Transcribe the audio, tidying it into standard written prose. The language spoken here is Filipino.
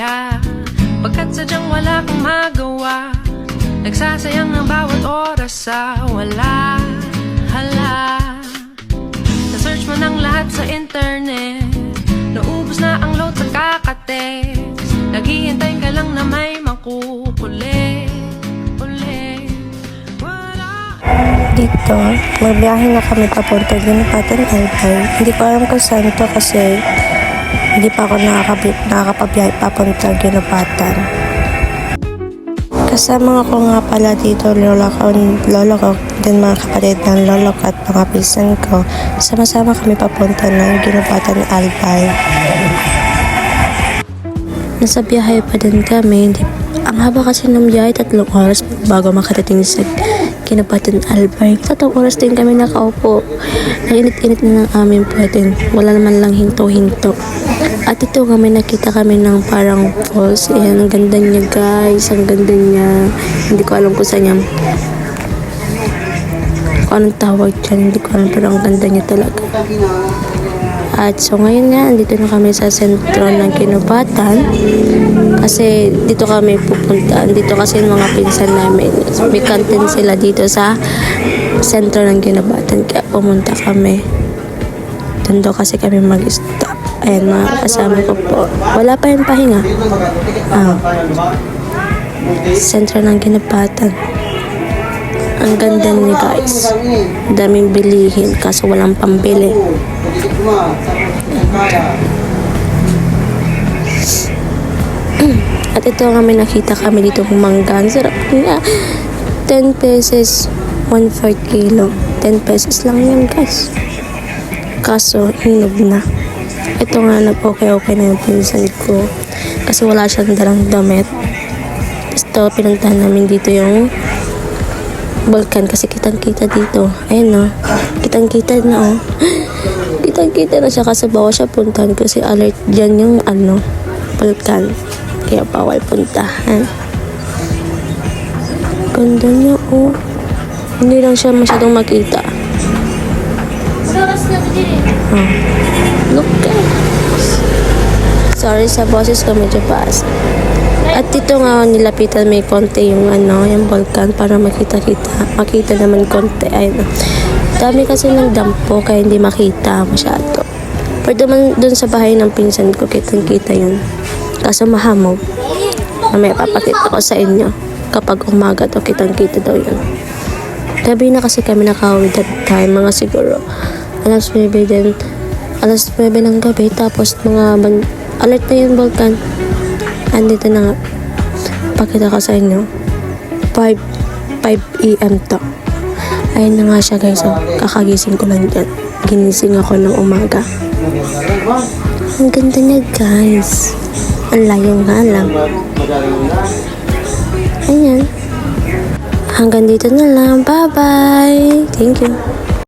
masaya, pagkat sadyang wala kang magawa. Nagsasayang ng bawat oras sa wala. Hala, na-search mo ng lahat sa internet, naubos na ang load sa kakatext. Naghihintay ka lang na may makukulit ulit. Dito, magbiyahe na kami papunta Ginapatan Albay. Hindi ko alam kung saan to kasi hindi pa ako nakakapabiyahe papunta Ginapatan. Kasama ko nga pala dito lolo ko, din mga kapatid ng lolo ko at mga pinsan ko. Sama-sama kami papunta ng Ginapatan Albay. Nasa biyahe pa din kami. Ang haba kasi ng biyahe, 3 oras bago makarating sa Ginapatan Albay. 3 oras din kami nakaupo. Nainit-init na ng aming pwedeng. Wala naman lang hinto-hinto. At ito kami nakita kami ng parang falls. Ayan, ang ganda niya guys. Ang ganda niya. Hindi ko alam kung saan yan. Kung anong tawag dyan. Hindi ko alam, pero ang ganda niya talaga. At so ngayon nga, dito na kami sa sentro ng Ginapatan. Kasi dito kami pupunta. Dito kasi yung mga pinsan namin. May canteen sila dito sa sentro ng Ginapatan. Kaya pumunta kami. Doon daw kasi kami mag-stop. Ayan mga kasama ko po. Wala pa yung pahinga. Sentro ng Ginapatan. Ang ganda niya guys. Daming bilihin kaso walang pambili. At ito nga may nakita kami dito mangga. Ang sarap nga. 10 pesos 1/4 kilo. 10 pesos lang yan guys. Kaso hinog na. Ito nga nag-okay na yung pinsan ko. Kasi wala siyang dalang damit. Ito pinuntahan namin dito yung Volcan kasi kitang-kita dito. Ayun no. Kitang-kita na oh. Kitang-kita na siya kasi bawal siya puntahan kasi alert dyan yung Volcan. Kaya bawal puntahan. Ganda niya oh. Hindi lang siya masyadong makita. Look guys. Sorry sa boses ko medyo paas. At dito nga nilapitan may konti yung yung Volcan para makita naman konti. Ayun. Dami kasi ng dampo kaya hindi makita masyado. Pero doon sa bahay ng pinsan ko kitang-kita yun. Kaso mahamog. Mamaya papakita ko sa inyo. Kapag umaga to kitang-kita daw yun. Gabi na kasi kami nakauwi that time. Mga siguro alas 9 ng gabi. Tapos mga alert na yung Volcan. Andito na nga. Pakita ko sa inyo. 5 AM to. Ayun na nga siya guys. So, kakagising ko lang dyan. Ginising ako ng umaga. Ang ganda niya guys. Ang layo nga lang. Ayan. Hanggang dito na lang. Bye bye. Thank you.